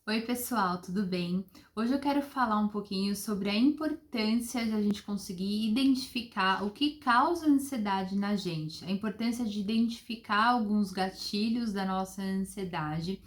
Oi, pessoal, tudo bem? Hoje eu quero falar um pouquinho sobre a importância de a gente conseguir identificar o que causa ansiedade na gente, a importância de identificar alguns gatilhos da nossa ansiedade,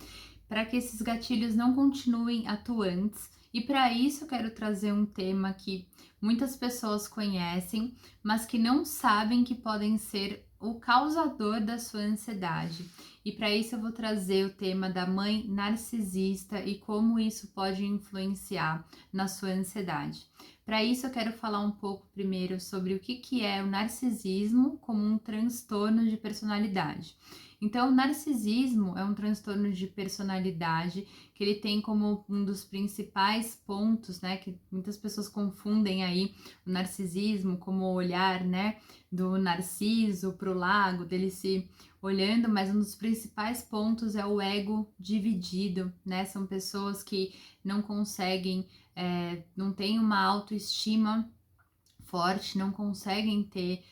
para que esses gatilhos não continuem atuantes. E para isso eu quero trazer um tema que muitas pessoas conhecem, mas que não sabem que podem ser o causador da sua ansiedade. E para isso eu vou trazer o tema da mãe narcisista e como isso pode influenciar na sua ansiedade. Para isso eu quero falar um pouco primeiro sobre o que é o narcisismo como um transtorno de personalidade. Então, o narcisismo é um transtorno de personalidade que ele tem como um dos principais pontos, né, que muitas pessoas confundem aí o narcisismo como o olhar, né, do narciso para o lago, dele se olhando, mas um dos principais pontos é o ego dividido, né? São pessoas que não conseguem, não têm uma autoestima forte, não conseguem ter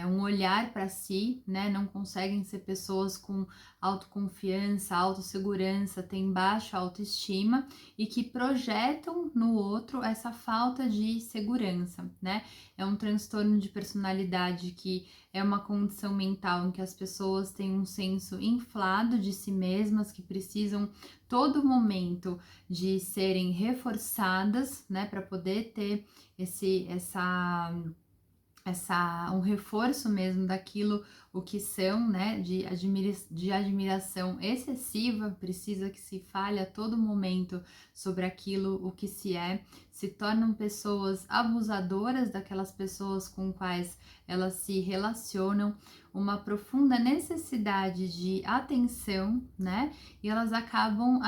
um olhar para si, né? Não conseguem ser pessoas com autoconfiança, autossegurança, têm baixa autoestima e que projetam no outro essa falta de segurança, né? É um transtorno de personalidade que é uma condição mental em que as pessoas têm um senso inflado de si mesmas, que precisam todo momento de serem reforçadas, né, para poder ter um reforço mesmo daquilo o que são, né, de admiração excessiva, precisa que se fale a todo momento sobre aquilo o que se tornam pessoas abusadoras daquelas pessoas com quais elas se relacionam, uma profunda necessidade de atenção, né, e elas acabam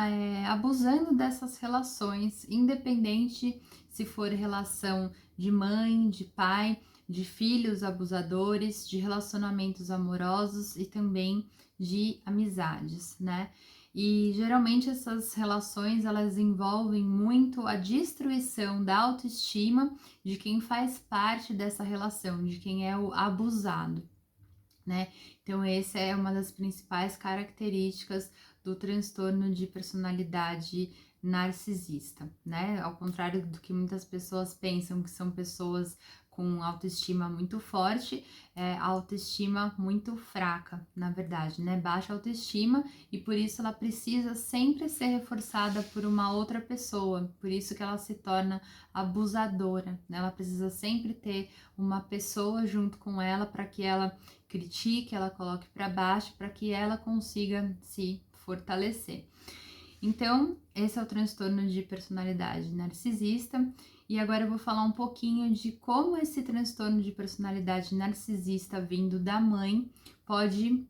abusando dessas relações, independente se for relação de mãe, de pai, de filhos abusadores, de relacionamentos amorosos e também de amizades, né? E geralmente essas relações elas envolvem muito a destruição da autoestima de quem faz parte dessa relação, de quem é o abusado, né? Então essa é uma das principais características do transtorno de personalidade narcisista, né? Ao contrário do que muitas pessoas pensam que são pessoas com autoestima muito forte, autoestima muito fraca, na verdade, né? Baixa autoestima e por isso ela precisa sempre ser reforçada por uma outra pessoa, por isso que ela se torna abusadora, né? Ela precisa sempre ter uma pessoa junto com ela para que ela critique, ela coloque para baixo, para que ela consiga se fortalecer. Então, esse é o transtorno de personalidade narcisista. E agora eu vou falar um pouquinho de como esse transtorno de personalidade narcisista vindo da mãe pode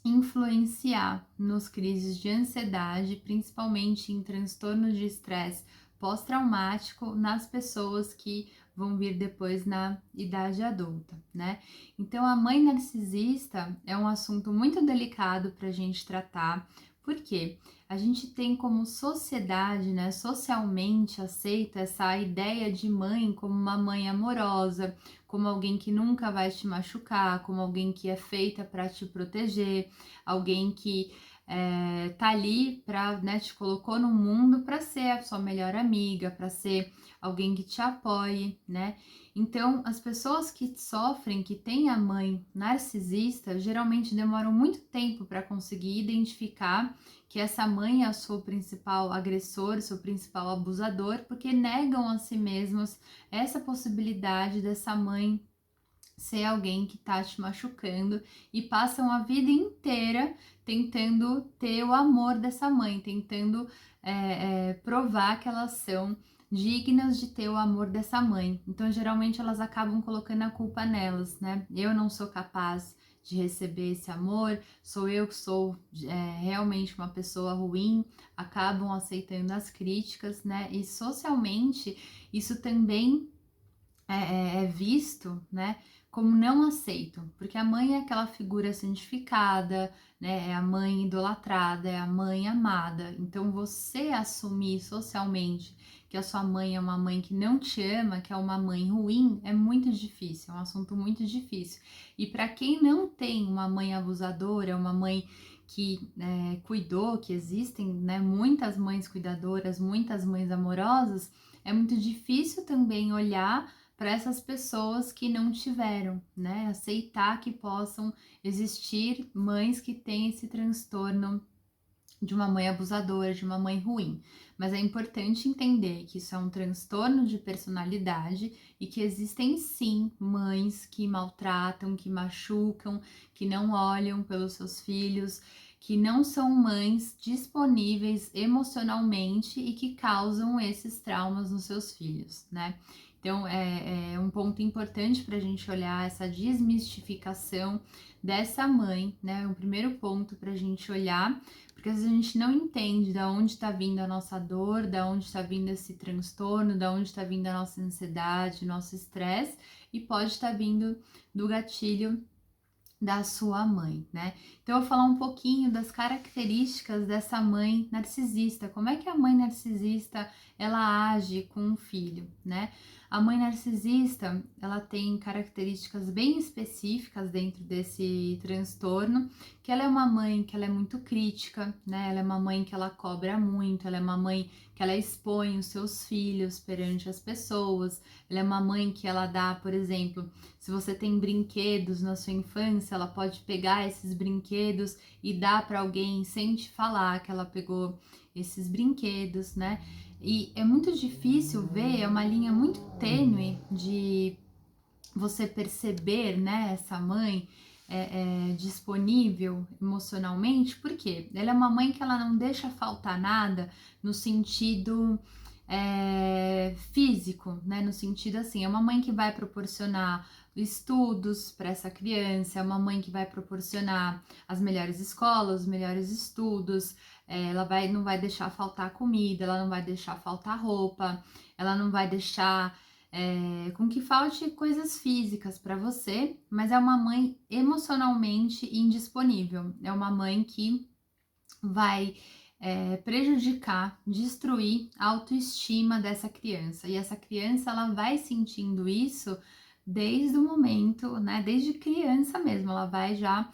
influenciar nos crises de ansiedade, principalmente em transtornos de estresse pós-traumático nas pessoas que vão vir depois na idade adulta, né? Então, a mãe narcisista é um assunto muito delicado para a gente tratar, porque a gente tem como sociedade, né, socialmente aceita essa ideia de mãe como uma mãe amorosa, como alguém que nunca vai te machucar, como alguém que é feita para te proteger, alguém que tá ali para, né, te colocou no mundo para ser a sua melhor amiga, para ser alguém que te apoie, né? Então, as pessoas que sofrem, que têm a mãe narcisista, geralmente demoram muito tempo para conseguir identificar que essa mãe é o seu principal agressor, seu principal abusador, porque negam a si mesmos essa possibilidade dessa mãe ser alguém que tá te machucando e passam a vida inteira tentando ter o amor dessa mãe, tentando provar que elas são dignas de ter o amor dessa mãe. Então, geralmente, elas acabam colocando a culpa nelas, né? Eu não sou capaz de receber esse amor, sou eu que sou realmente uma pessoa ruim, acabam aceitando as críticas, né? E socialmente, isso também é visto, né, como não aceito, porque a mãe é aquela figura santificada, né, é a mãe idolatrada, é a mãe amada. Então, você assumir socialmente que a sua mãe é uma mãe que não te ama, que é uma mãe ruim, é muito difícil, é um assunto muito difícil. E para quem não tem uma mãe abusadora, uma mãe que cuidou, que existem, né, muitas mães cuidadoras, muitas mães amorosas, é muito difícil também olhar para essas pessoas que não tiveram, né? Aceitar que possam existir mães que têm esse transtorno de uma mãe abusadora, de uma mãe ruim. Mas é importante entender que isso é um transtorno de personalidade e que existem sim mães que maltratam, que machucam, que não olham pelos seus filhos, que não são mães disponíveis emocionalmente e que causam esses traumas nos seus filhos, né? Então, é um ponto importante para a gente olhar essa desmistificação dessa mãe, né? O primeiro ponto para a gente olhar, porque às vezes a gente não entende de onde está vindo a nossa dor, de onde está vindo esse transtorno, de onde está vindo a nossa ansiedade, nosso estresse, e pode estar vindo do gatilho da sua mãe, né? Então eu vou falar um pouquinho das características dessa mãe narcisista. Como é que a mãe narcisista ela age com o filho, né? A mãe narcisista, ela tem características bem específicas dentro desse transtorno, que ela é uma mãe que ela é muito crítica, né? Ela é uma mãe que ela cobra muito, ela é uma mãe que ela expõe os seus filhos perante as pessoas, ela é uma mãe que ela dá, por exemplo, se você tem brinquedos na sua infância, ela pode pegar esses brinquedos e dar para alguém sem te falar que ela pegou esses brinquedos, né? E é muito difícil ver, é uma linha muito tênue de você perceber, né, essa mãe disponível emocionalmente, porque ela é uma mãe que ela não deixa faltar nada no sentido físico, né? No sentido assim, é uma mãe que vai proporcionar estudos para essa criança, é uma mãe que vai proporcionar as melhores escolas, os melhores estudos, não vai deixar faltar comida, ela não vai deixar faltar roupa, ela não vai deixar com que falte coisas físicas para você, mas é uma mãe emocionalmente indisponível, é uma mãe que vai prejudicar, destruir a autoestima dessa criança. E essa criança ela vai sentindo isso desde o momento, né? Desde criança mesmo, ela vai já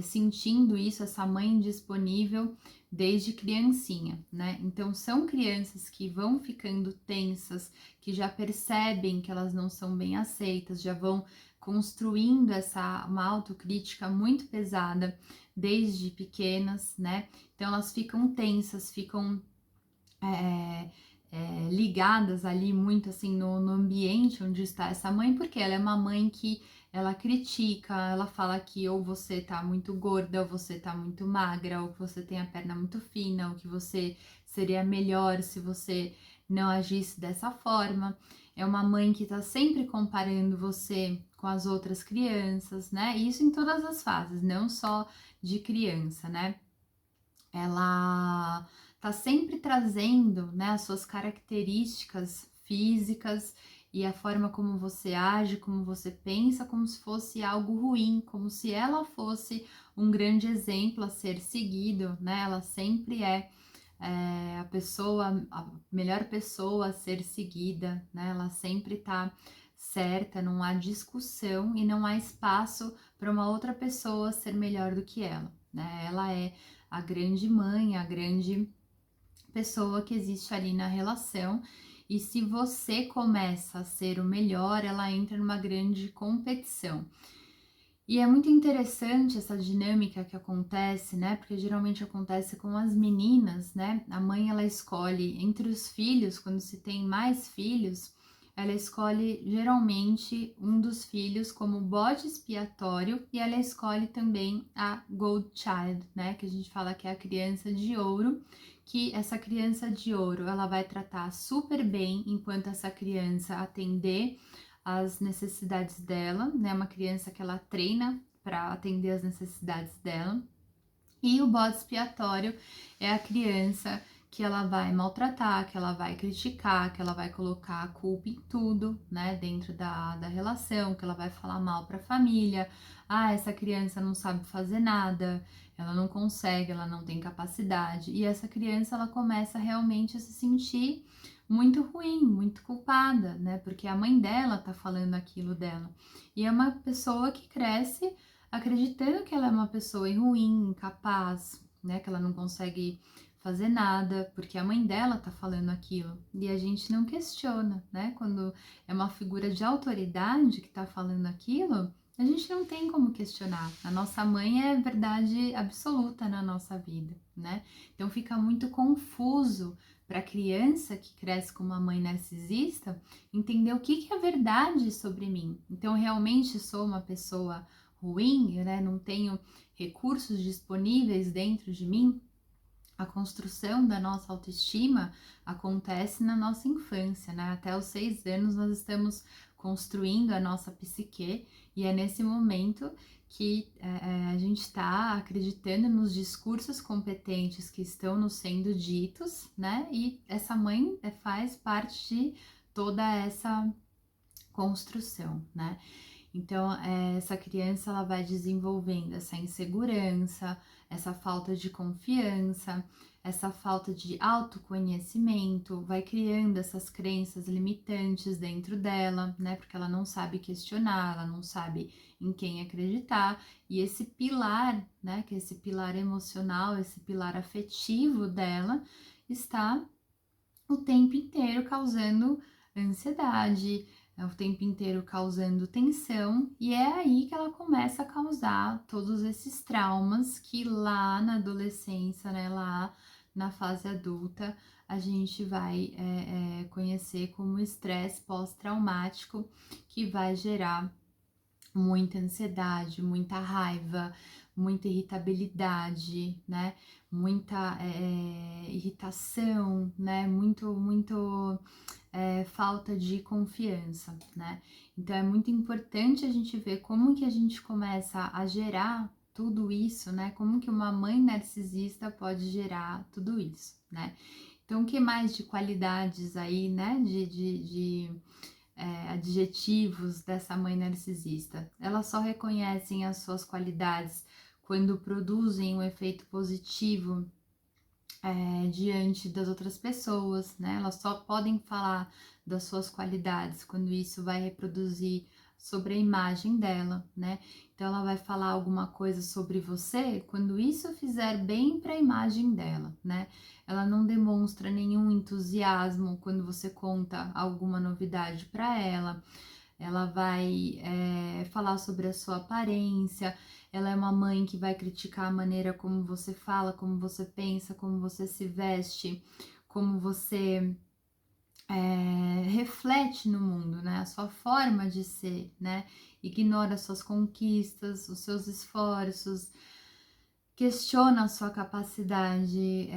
sentindo isso, essa mãe disponível desde criancinha, né? Então são crianças que vão ficando tensas, que já percebem que elas não são bem aceitas, já vão construindo uma autocrítica muito pesada desde pequenas, né? Então elas ficam tensas, ficam ligadas ali muito assim no ambiente onde está essa mãe, porque ela é uma mãe que ela critica, ela fala que ou você tá muito gorda, ou você tá muito magra, ou que você tem a perna muito fina, ou que você seria melhor se você não agisse dessa forma. É uma mãe que tá sempre comparando você com as outras crianças, né? E isso em todas as fases, não só de criança, né? Ela tá sempre trazendo, né, as suas características físicas e a forma como você age, como você pensa, como se fosse algo ruim, como se ela fosse um grande exemplo a ser seguido, né? Ela sempre a melhor pessoa a ser seguida, né? Ela sempre tá certa, não há discussão e não há espaço para uma outra pessoa ser melhor do que ela, né? Ela é a grande mãe, a grande pessoa que existe ali na relação. E se você começa a ser o melhor, ela entra numa grande competição. E é muito interessante essa dinâmica que acontece, né? Porque geralmente acontece com as meninas, né? A mãe ela escolhe entre os filhos, quando se tem mais filhos, ela escolhe geralmente um dos filhos como bode expiatório e ela escolhe também a Gold Child, né? Que a gente fala que é a criança de ouro, que essa criança de ouro ela vai tratar super bem enquanto essa criança atender as necessidades dela, né? Uma criança que ela treina para atender as necessidades dela. E o bode expiatório é a criança que ela vai maltratar, que ela vai criticar, que ela vai colocar a culpa em tudo, né, dentro da relação, que ela vai falar mal para a família. Ah, essa criança não sabe fazer nada, ela não consegue, ela não tem capacidade. E essa criança, ela começa realmente a se sentir muito ruim, muito culpada, né, porque a mãe dela tá falando aquilo dela. E é uma pessoa que cresce acreditando que ela é uma pessoa ruim, incapaz, né? Que ela não consegue fazer nada, porque a mãe dela tá falando aquilo. E a gente não questiona, né? Quando é uma figura de autoridade que tá falando aquilo, a gente não tem como questionar. A nossa mãe é verdade absoluta na nossa vida, né? Então fica muito confuso para a criança que cresce com uma mãe narcisista entender o que é verdade sobre mim. Então, realmente sou uma pessoa ruim, né? Não tenho recursos disponíveis dentro de mim. A construção da nossa autoestima acontece na nossa infância, né? Até os 6 anos nós estamos construindo a nossa psique e é nesse momento que a gente está acreditando nos discursos competentes que estão nos sendo ditos, né? E essa mãe faz parte de toda essa construção, né? Então, essa criança ela vai desenvolvendo essa insegurança, essa falta de confiança, essa falta de autoconhecimento, vai criando essas crenças limitantes dentro dela, né? Porque ela não sabe questionar, ela não sabe em quem acreditar, e esse pilar, né? Que é esse pilar emocional, esse pilar afetivo dela, está o tempo inteiro causando ansiedade, o tempo inteiro causando tensão, e é aí que ela começa a causar todos esses traumas que lá na adolescência, né, lá na fase adulta, a gente vai conhecer como estresse pós-traumático, que vai gerar muita ansiedade, muita raiva, muita irritabilidade, né? Muita irritação, né? Muito falta de confiança, né? Então é muito importante a gente ver como que a gente começa a gerar tudo isso, né? Como que uma mãe narcisista pode gerar tudo isso, né? Então, o que mais de qualidades aí, né? De adjetivos dessa mãe narcisista? Elas só reconhecem as suas qualidades quando produzem um efeito positivo diante das outras pessoas, né? Elas só podem falar das suas qualidades quando isso vai reproduzir sobre a imagem dela, né? Então ela vai falar alguma coisa sobre você quando isso fizer bem para a imagem dela, né? Ela não demonstra nenhum entusiasmo quando você conta alguma novidade para ela. Ela vai falar sobre a sua aparência, ela é uma mãe que vai criticar a maneira como você fala, como você pensa, como você se veste, como você reflete no mundo, né? A sua forma de ser, né? Ignora suas conquistas, os seus esforços, questiona a sua capacidade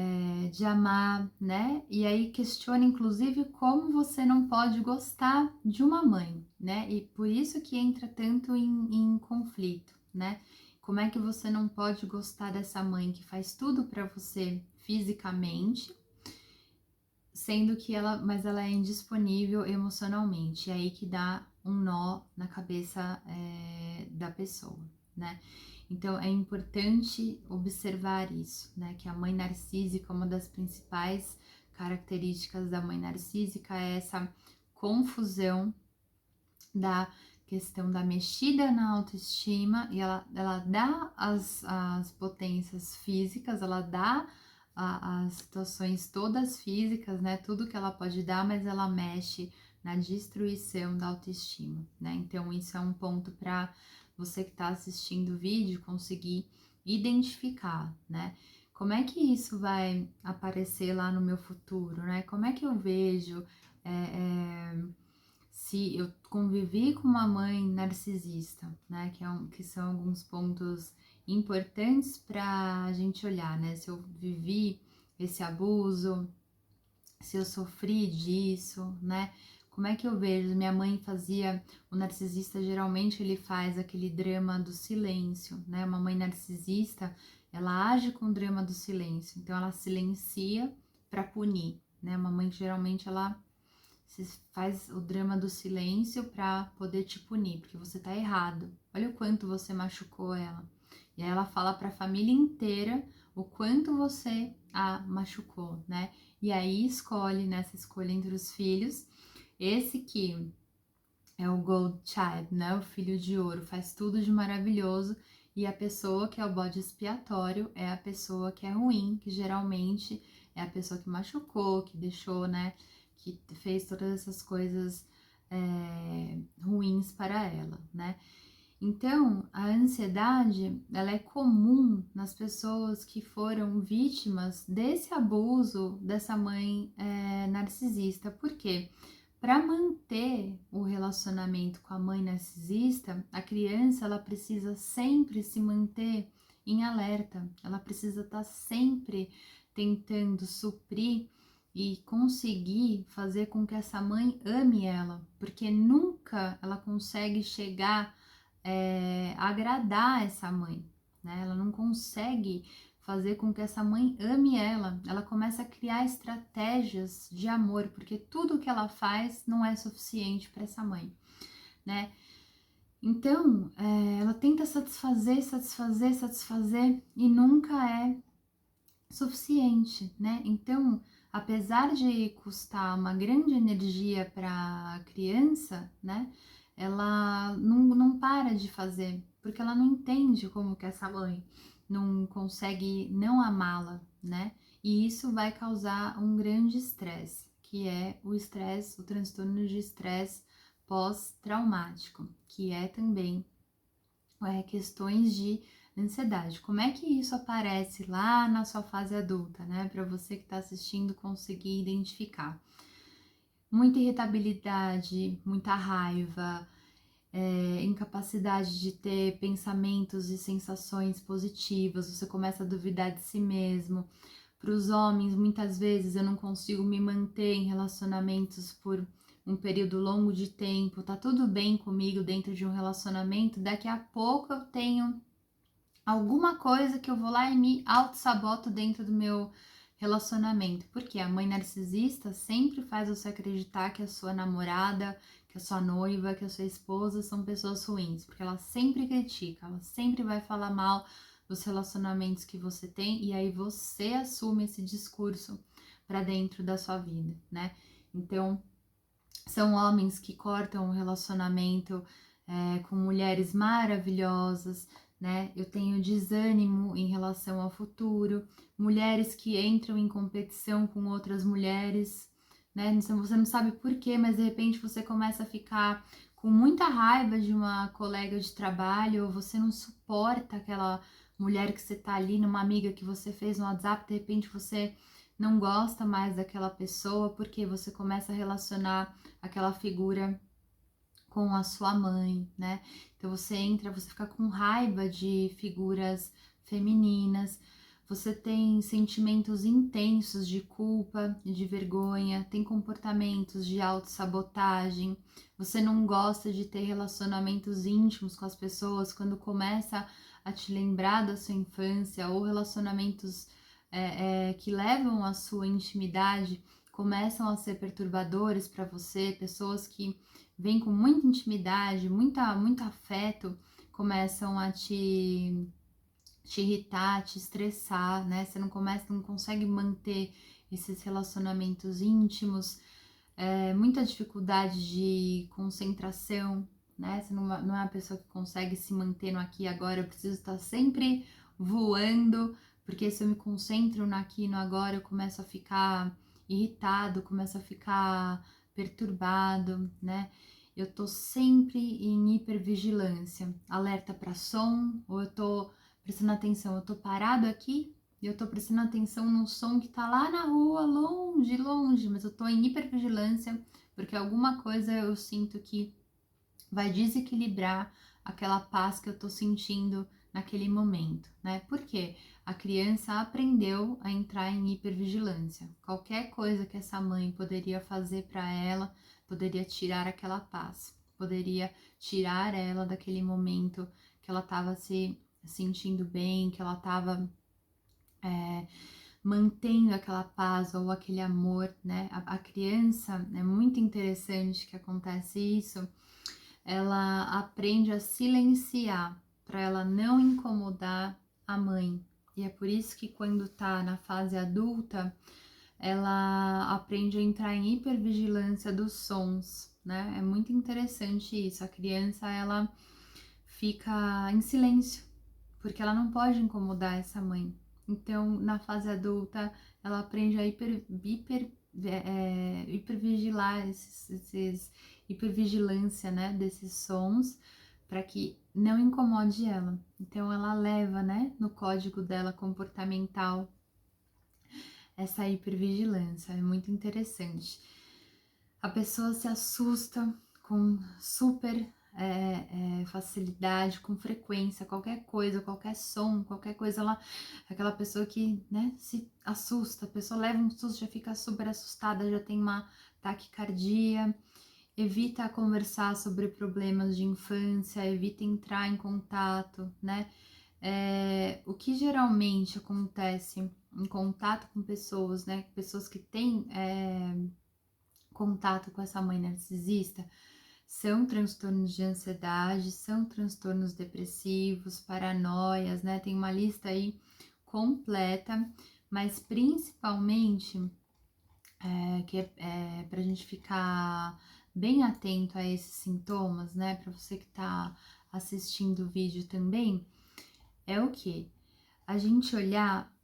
de amar, né? E aí questiona, inclusive, como você não pode gostar de uma mãe, né? E por isso que entra tanto em conflito, né? Como é que você não pode gostar dessa mãe que faz tudo para você fisicamente, sendo que mas ela é indisponível emocionalmente. É aí que dá um nó na cabeça da pessoa, né? Então é importante observar isso, né? Que a mãe narcísica, uma das principais características da mãe narcísica é essa confusão da questão da mexida na autoestima, e ela dá as potências físicas, ela dá as situações todas físicas, né? Tudo que ela pode dar, mas ela mexe na destruição da autoestima, né? Então, isso é um ponto para você que está assistindo o vídeo conseguir identificar, né? Como é que isso vai aparecer lá no meu futuro, né? Como é que eu vejo se eu convivi com uma mãe narcisista, né? Que são alguns pontos importantes para a gente olhar, né? Se eu vivi esse abuso, se eu sofri disso, né? Como é que eu vejo? Minha mãe fazia, o narcisista geralmente ele faz aquele drama do silêncio, né? Uma mãe narcisista, ela age com o drama do silêncio, então ela silencia para punir, né? Uma mãe que geralmente ela faz o drama do silêncio para poder te punir, porque você tá errado. Olha o quanto você machucou ela. E aí ela fala para a família inteira o quanto você a machucou, né? E aí escolhe, nessa escolha entre os filhos, esse que é o Gold Child, né? O filho de ouro, faz tudo de maravilhoso, E a pessoa que é o bode expiatório é a pessoa que é ruim, que geralmente é a pessoa que machucou, que deixou, né, que fez todas essas coisas ruins para ela, né? Então, a ansiedade, ela é comum nas pessoas que foram vítimas desse abuso dessa mãe narcisista. Por quê? Para manter o relacionamento com a mãe narcisista, a criança ela precisa sempre se manter em alerta. Ela precisa estar sempre tentando suprir e conseguir fazer com que essa mãe ame ela, porque nunca ela consegue chegar agradar essa mãe, né? Ela não consegue fazer com que essa mãe ame ela. Ela começa a criar estratégias de amor, porque tudo que ela faz não é suficiente para essa mãe, né? Então, ela tenta satisfazer e nunca é suficiente, né? Então, apesar de custar uma grande energia para a criança, né? Ela não para de fazer, porque ela não entende como que essa mãe não consegue não amá-la, né? E isso vai causar um grande estresse, que é o estresse, o transtorno de estresse pós-traumático, que é também questões de ansiedade. Como é que isso aparece lá na sua fase adulta, né? Para você que está assistindo conseguir identificar. Muita irritabilidade, muita raiva, incapacidade de ter pensamentos e sensações positivas, você começa a duvidar de si mesmo. Para os homens, muitas vezes eu não consigo me manter em relacionamentos por um período longo de tempo, tá tudo bem comigo dentro de um relacionamento, daqui a pouco eu tenho alguma coisa que eu vou lá e me auto-saboto dentro do meu relacionamento. Porque a mãe narcisista sempre faz você acreditar que a sua namorada, que a sua noiva, que a sua esposa são pessoas ruins. Porque ela sempre critica, ela sempre vai falar mal dos relacionamentos que você tem e aí você assume esse discurso para dentro da sua vida, né? Então, são homens que cortam o relacionamento com mulheres maravilhosas, né? Eu tenho desânimo em relação ao futuro, mulheres que entram em competição com outras mulheres, né? Você não sabe por quê, mas de repente você começa a ficar com muita raiva de uma colega de trabalho, ou você não suporta aquela mulher que você tá ali, numa amiga que você fez no WhatsApp, de repente você não gosta mais daquela pessoa, porque você começa a relacionar aquela figura com a sua mãe, né? Então você fica com raiva de figuras femininas, você tem sentimentos intensos de culpa e de vergonha, tem comportamentos de autossabotagem, você não gosta de ter relacionamentos íntimos com as pessoas quando começa a te lembrar da sua infância ou relacionamentos que levam à sua intimidade começam a ser perturbadores para você, pessoas que vêm com muita intimidade, muito afeto, começam a te irritar, te estressar, né? Você não consegue manter esses relacionamentos íntimos, muita dificuldade de concentração, né? Você não é uma pessoa que consegue se manter no aqui e agora, eu preciso estar sempre voando, porque se eu me concentro no aqui e no agora, eu começo a ficar irritado, começo a ficar perturbado, né? Eu tô sempre em hipervigilância, alerta para som, ou eu tô prestando atenção, eu tô parado aqui e eu tô prestando atenção no som que tá lá na rua, longe, longe, mas eu tô em hipervigilância porque alguma coisa eu sinto que vai desequilibrar aquela paz que eu tô sentindo naquele momento, né? Porque a criança aprendeu a entrar em hipervigilância. Qualquer coisa que essa mãe poderia fazer para ela poderia tirar aquela paz, poderia tirar ela daquele momento que ela estava se sentindo bem, que ela estava mantendo aquela paz ou aquele amor, né? A criança, é muito interessante que acontece isso, ela aprende a silenciar para ela não incomodar a mãe. E é por isso que quando tá na fase adulta, ela aprende a entrar em hipervigilância dos sons, né? É muito interessante isso. A criança, ela fica em silêncio, porque ela não pode incomodar essa mãe. Então, na fase adulta, ela aprende a hipervigilar hipervigilância, né, desses sons, para que não incomode ela. Então, ela leva, né, no código dela comportamental essa hipervigilância. É muito interessante. A pessoa se assusta com super facilidade, com frequência, qualquer coisa, qualquer som, qualquer coisa lá, aquela pessoa que, né, se assusta, a pessoa leva um susto, já fica super assustada, já tem uma taquicardia, evita conversar sobre problemas de infância, evita entrar em contato, né? O que geralmente acontece em contato com pessoas, né? Pessoas que têm contato com essa mãe narcisista, são transtornos de ansiedade, são transtornos depressivos, paranoias, né? Tem uma lista aí completa, mas principalmente para a gente ficar bem atento a esses sintomas, né? Para você que está assistindo o vídeo também, é o que? A gente olhar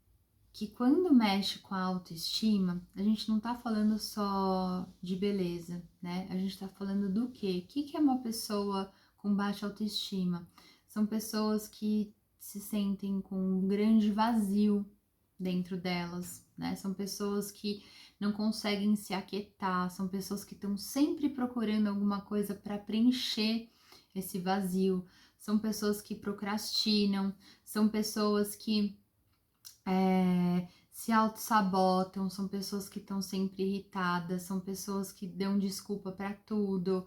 que quando mexe com a autoestima, a gente não tá falando só de beleza, né? A gente tá falando do quê? O que é uma pessoa com baixa autoestima? São pessoas que se sentem com um grande vazio dentro delas, né? São pessoas que não conseguem se aquietar, são pessoas que estão sempre procurando alguma coisa para preencher esse vazio, são pessoas que procrastinam, são pessoas que se auto-sabotam, são pessoas que estão sempre irritadas, são pessoas que dão desculpa para tudo,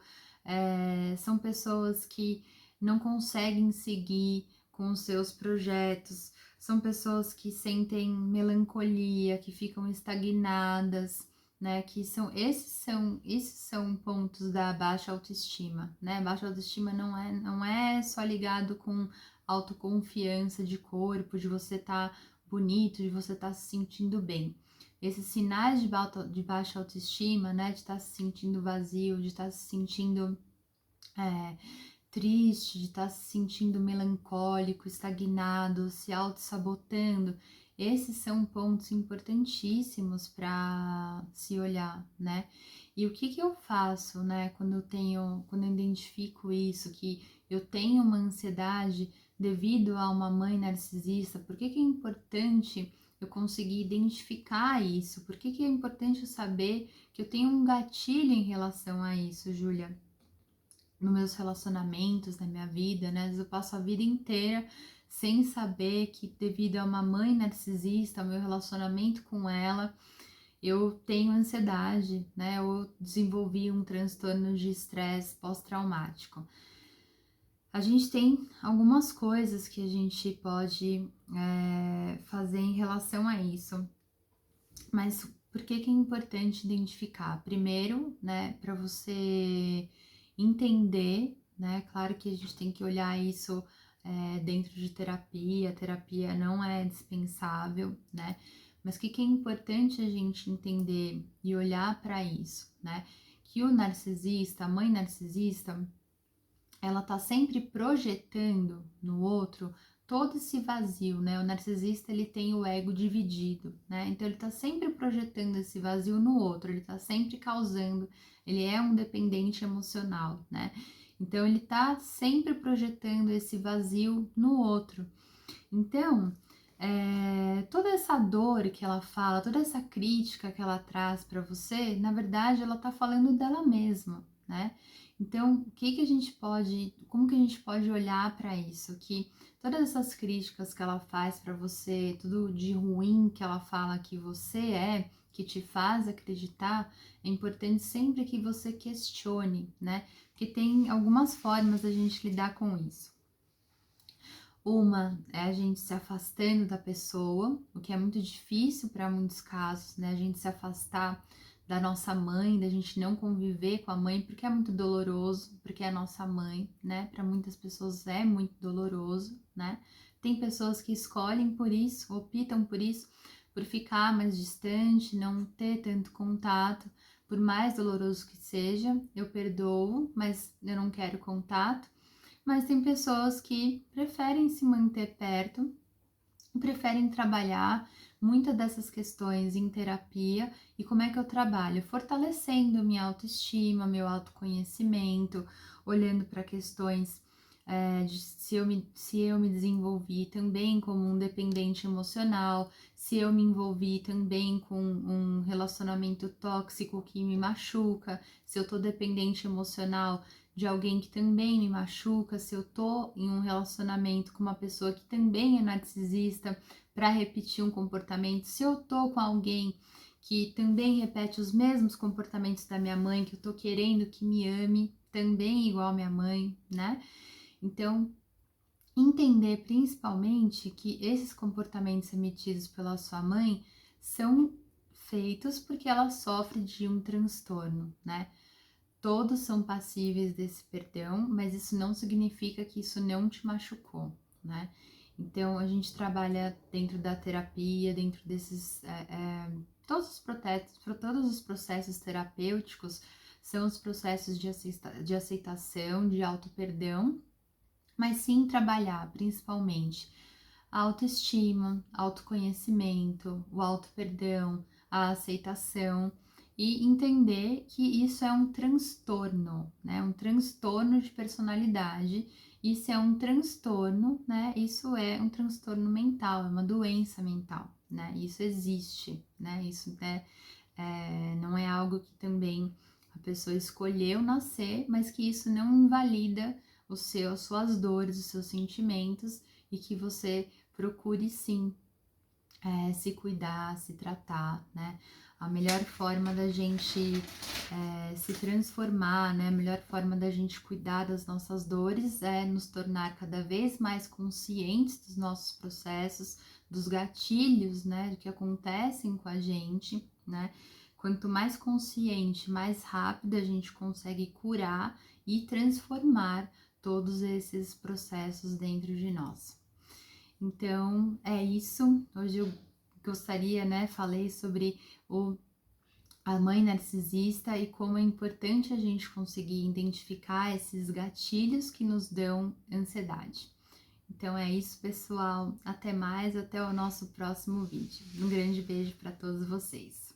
são pessoas que não conseguem seguir com os seus projetos, são pessoas que sentem melancolia, que ficam estagnadas, né? Que esses são pontos da baixa autoestima, né? Baixa autoestima não é só ligado com autoconfiança de corpo, de você estar bonito, de você estar se sentindo bem. Esses sinais de baixa autoestima, né, de estar se sentindo vazio, de estar se sentindo triste, de estar se sentindo melancólico, estagnado, se auto-sabotando, esses são pontos importantíssimos para se olhar, né? E o que eu faço, né, quando eu identifico isso, que eu tenho uma ansiedade devido a uma mãe narcisista? Por que é importante eu conseguir identificar isso? Por que é importante eu saber que eu tenho um gatilho em relação a isso, Júlia? Nos meus relacionamentos, na minha vida, né? Às vezes eu passo a vida inteira sem saber que, devido a uma mãe narcisista, ao meu relacionamento com ela, eu tenho ansiedade, né? Eu desenvolvi um transtorno de estresse pós-traumático. A gente tem algumas coisas que a gente pode fazer em relação a isso, mas por que é importante identificar? Primeiro, né, para você entender, né, claro que a gente tem que olhar isso dentro de terapia, a terapia não é dispensável, né, mas o que é importante a gente entender e olhar para isso, né, que o narcisista, a mãe narcisista, ela tá sempre projetando no outro todo esse vazio, né? O narcisista, ele tem o ego dividido, né? Então ele tá sempre projetando esse vazio no outro, ele tá sempre causando, ele é um dependente emocional, né? Então ele tá sempre projetando esse vazio no outro. Então, toda essa dor que ela fala, toda essa crítica que ela traz para você, na verdade, ela tá falando dela mesma, né? Então, como que a gente pode olhar para isso? Que todas essas críticas que ela faz para você, tudo de ruim que ela fala que você que te faz acreditar, é importante sempre que você questione, né? Porque tem algumas formas da gente lidar com isso. Uma é a gente se afastando da pessoa, o que é muito difícil para muitos casos, né? A gente se afastar da nossa mãe, da gente não conviver com a mãe, porque é muito doloroso, porque é a nossa mãe, né? Para muitas pessoas é muito doloroso, né? Tem pessoas que escolhem por isso, optam por isso, por ficar mais distante, não ter tanto contato, por mais doloroso que seja, eu perdoo, mas eu não quero contato. mas tem pessoas que preferem se manter perto, preferem trabalhar muitas dessas questões em terapia. E como é que eu trabalho? Fortalecendo minha autoestima, meu autoconhecimento, olhando para questões de se eu me desenvolvi também como um dependente emocional, se eu me envolvi também com um relacionamento tóxico que me machuca, se eu tô dependente emocional de alguém que também me machuca, se eu tô em um relacionamento com uma pessoa que também é narcisista para repetir um comportamento, se eu tô com alguém que também repete os mesmos comportamentos da minha mãe, que eu tô querendo que me ame também igual a minha mãe, né? Então, entender principalmente que esses comportamentos emitidos pela sua mãe são feitos porque ela sofre de um transtorno, né? Todos são passíveis desse perdão, mas isso não significa que isso não te machucou, né? Então, a gente trabalha dentro da terapia, dentro desses... todos os processos terapêuticos são os processos de aceitação, de auto-perdão, mas sim trabalhar principalmente a autoestima, autoconhecimento, o auto-perdão, a aceitação e entender que isso é um transtorno, né? Um transtorno de personalidade. Isso é um transtorno, né? Isso é um transtorno mental, é uma doença mental, né? Isso existe, né? Isso não é algo que também a pessoa escolheu nascer, mas que isso não invalida as suas dores, os seus sentimentos, e que você procure sim se cuidar, se tratar, né? A melhor forma da gente se transformar, né? A melhor forma da gente cuidar das nossas dores é nos tornar cada vez mais conscientes dos nossos processos, dos gatilhos, né? Que acontecem com a gente, né? Quanto mais consciente, mais rápido a gente consegue curar e transformar todos esses processos dentro de nós. Então, é isso. Hoje eu gostaria, né, falei sobre a mãe narcisista e como é importante a gente conseguir identificar esses gatilhos que nos dão ansiedade. Então é isso, pessoal. Até mais, até o nosso próximo vídeo. Um grande beijo para todos vocês.